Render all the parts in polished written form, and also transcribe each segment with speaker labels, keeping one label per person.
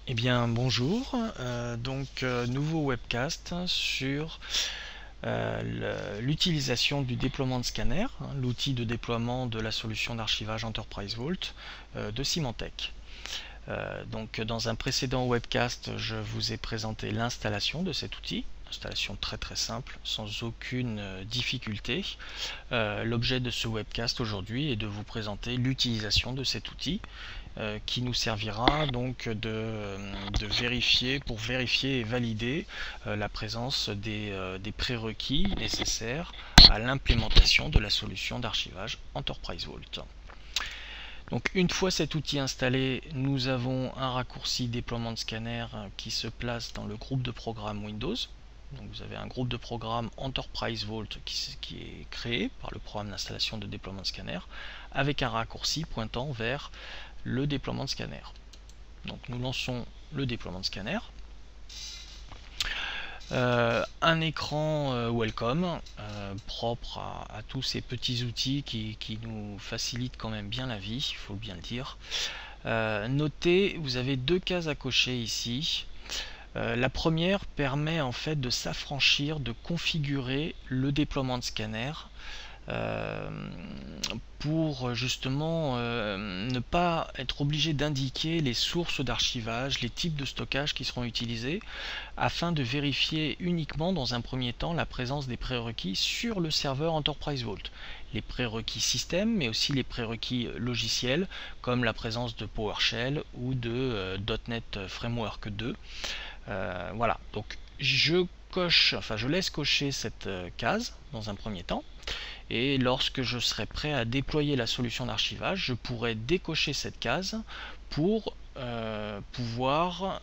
Speaker 1: Eh bien bonjour, nouveau webcast sur l'utilisation du déploiement de scanner, l'outil de déploiement de la solution d'archivage Enterprise Vault de Symantec. Dans un précédent webcast, je vous ai présenté l'installation de cet outil, installation très simple, sans aucune difficulté. L'objet de ce webcast aujourd'hui est de vous présenter l'utilisation de cet outil qui nous servira donc de vérifier et valider la présence des prérequis nécessaires à l'implémentation de la solution d'archivage Enterprise Vault. Donc une fois cet outil installé, nous avons un raccourci déploiement de scanner qui se place dans le groupe de programmes Windows. Donc vous avez un groupe de programmes Enterprise Vault qui est créé par le programme d'installation de déploiement de scanner avec un raccourci pointant vers le déploiement de scanner. Donc nous lançons le déploiement de scanner. Un écran welcome propre à tous ces petits outils qui nous facilitent quand même bien la vie, il faut bien le dire. Notez, vous avez deux cases à cocher ici. La première permet en fait de s'affranchir, de configurer le déploiement de scanner pour justement ne pas être obligé d'indiquer les sources d'archivage, les types de stockage qui seront utilisés, afin de vérifier uniquement dans un premier temps la présence des prérequis sur le serveur Enterprise Vault. Les prérequis système, mais aussi les prérequis logiciels, comme la présence de PowerShell ou de .NET Framework 2. Voilà, donc je laisse cocher cette case dans un premier temps. Et lorsque je serai prêt à déployer la solution d'archivage, je pourrai décocher cette case pour pouvoir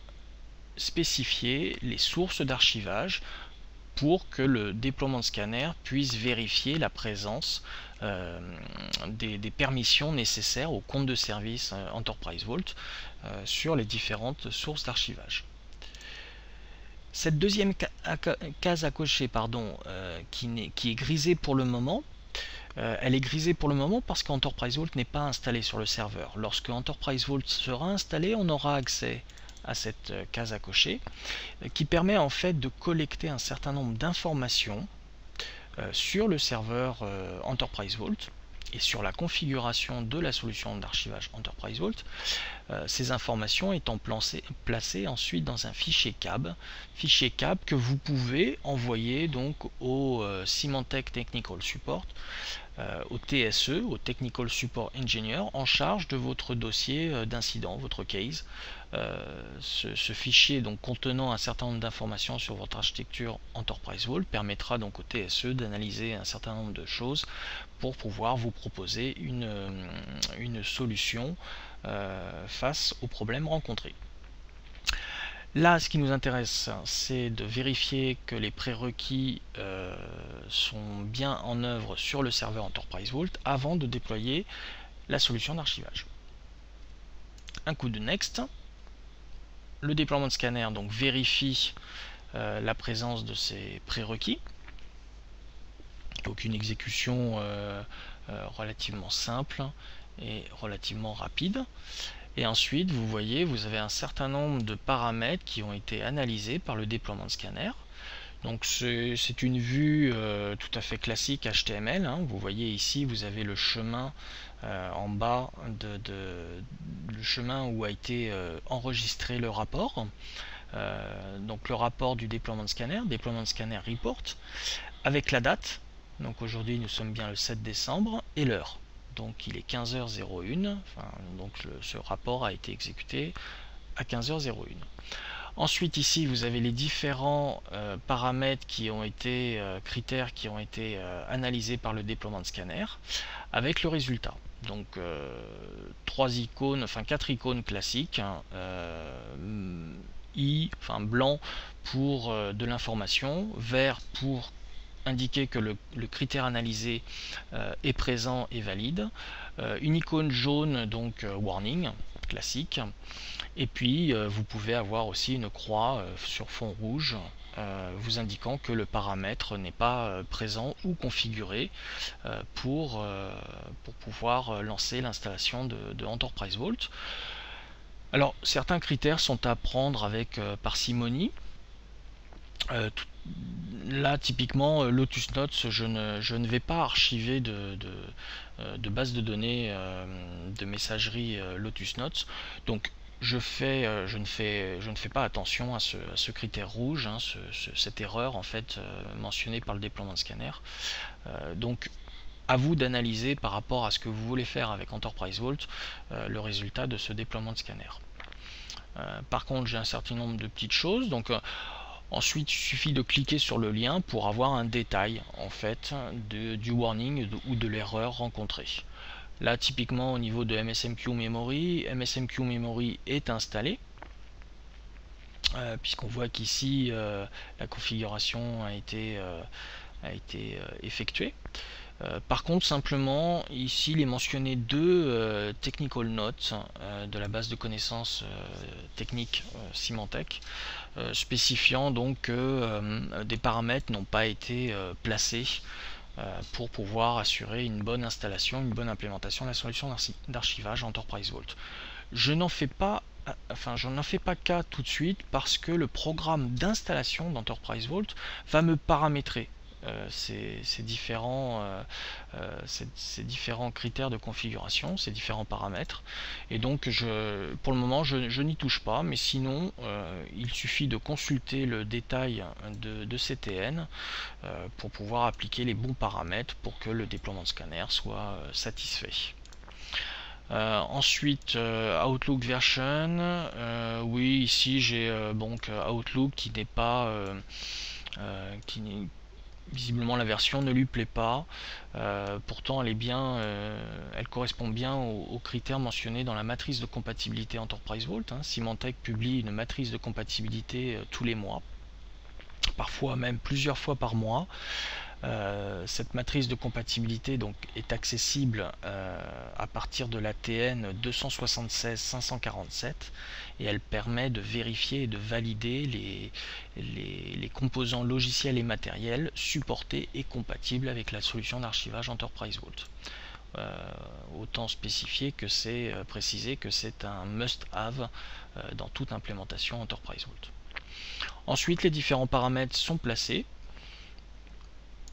Speaker 1: spécifier les sources d'archivage pour que le déploiement de scanner puisse vérifier la présence des permissions nécessaires au compte de service Enterprise Vault sur les différentes sources d'archivage. Cette deuxième case à cocher qui est grisée pour le moment, elle est grisée pour le moment parce qu'Enterprise Vault n'est pas installé sur le serveur. Lorsque Enterprise Vault sera installé, on aura accès à cette case à cocher qui permet en fait de collecter un certain nombre d'informations sur le serveur Enterprise Vault et sur la configuration de la solution d'archivage Enterprise Vault, ces informations étant placées ensuite dans un fichier CAB que vous pouvez envoyer donc au Symantec Technical Support, au TSE, au Technical Support Engineer, en charge de votre dossier d'incident, votre case. Ce fichier donc contenant un certain nombre d'informations sur votre architecture Enterprise Vault permettra donc au TSE d'analyser un certain nombre de choses pour pouvoir vous proposer une solution face aux problèmes rencontrés. Là, ce qui nous intéresse, c'est de vérifier que les prérequis sont bien en œuvre sur le serveur Enterprise Vault avant de déployer la solution d'archivage. Un coup de Next. Le déploiement de scanner donc vérifie la présence de ces prérequis. Donc une exécution relativement simple et relativement rapide. Et ensuite, vous voyez, vous avez un certain nombre de paramètres qui ont été analysés par le déploiement de scanner. Donc c'est une vue tout à fait classique HTML. Vous voyez ici, vous avez le chemin en bas, le chemin où a été enregistré le rapport. Donc le rapport du déploiement de scanner report, avec la date. Donc aujourd'hui, nous sommes bien le 7 décembre et l'heure. Donc il est 15h01, ce rapport a été exécuté à 15h01. Ensuite ici vous avez les différents paramètres qui ont été, critères qui ont été analysés par le déploiement de scanner avec le résultat. Donc quatre icônes classiques, blanc pour de l'information, vert pour indiquer que le critère analysé est présent et valide, une icône jaune donc warning classique, et puis vous pouvez avoir aussi une croix sur fond rouge vous indiquant que le paramètre n'est pas présent ou configuré pour pouvoir lancer l'installation de Enterprise Vault. Alors, certains critères sont à prendre avec parcimonie. Là, typiquement, Lotus Notes, je ne vais pas archiver de base de données de messagerie Lotus Notes. Donc, je ne fais pas attention à ce critère rouge, hein, cette erreur en fait mentionnée par le déploiement de scanner. Donc, à vous d'analyser par rapport à ce que vous voulez faire avec Enterprise Vault le résultat de ce déploiement de scanner. Par contre, j'ai un certain nombre de petites choses. Donc, ensuite, il suffit de cliquer sur le lien pour avoir un détail en fait du warning ou de l'erreur rencontrée. Là, typiquement au niveau de MSMQ Memory est installé, puisqu'on voit qu'ici la configuration a été effectuée. Par contre, simplement, ici, il est mentionné deux technical notes de la base de connaissances techniques Symantec, spécifiant donc que des paramètres n'ont pas été placés pour pouvoir assurer une bonne installation, une bonne implémentation de la solution d'archivage Enterprise Vault. Je n'en fais pas cas tout de suite parce que le programme d'installation d'Enterprise Vault va me paramétrer ces différents critères de configuration, ces différents paramètres, et donc pour le moment je n'y touche pas, mais sinon il suffit de consulter le détail de CTN pour pouvoir appliquer les bons paramètres pour que le déploiement de scanner soit satisfait. Ensuite, Outlook version, oui, ici j'ai donc Outlook qui n'est pas visiblement la version ne lui plaît pas, pourtant elle est bien, elle correspond bien aux critères mentionnés dans la matrice de compatibilité Enterprise Vault. Symantec publie une matrice de compatibilité tous les mois, parfois même plusieurs fois par mois. Cette matrice de compatibilité donc est accessible à partir de la TN 276.547 et elle permet de vérifier et de valider les composants logiciels et matériels supportés et compatibles avec la solution d'archivage Enterprise Vault. Autant spécifier que c'est préciser que c'est un must-have dans toute implémentation Enterprise Vault. Ensuite, les différents paramètres sont placés.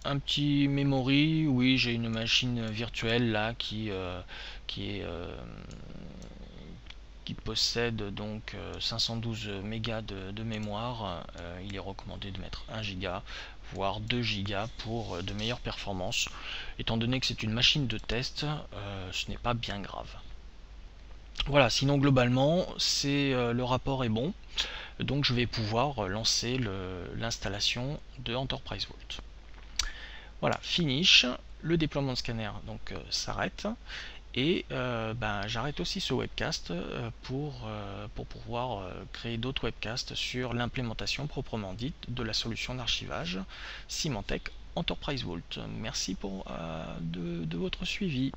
Speaker 1: Un petit memory, oui, j'ai une machine virtuelle là qui possède donc 512 mégas de mémoire. Il est recommandé de mettre 1 giga voire 2 gigas pour de meilleures performances. Étant donné que c'est une machine de test, ce n'est pas bien grave. Voilà, sinon globalement le rapport est bon, donc je vais pouvoir lancer l'installation de Enterprise Vault. Voilà, finish, le déploiement de scanner donc s'arrête et j'arrête aussi ce webcast pour pouvoir créer d'autres webcasts sur l'implémentation proprement dite de la solution d'archivage Symantec Enterprise Vault. Merci de votre suivi.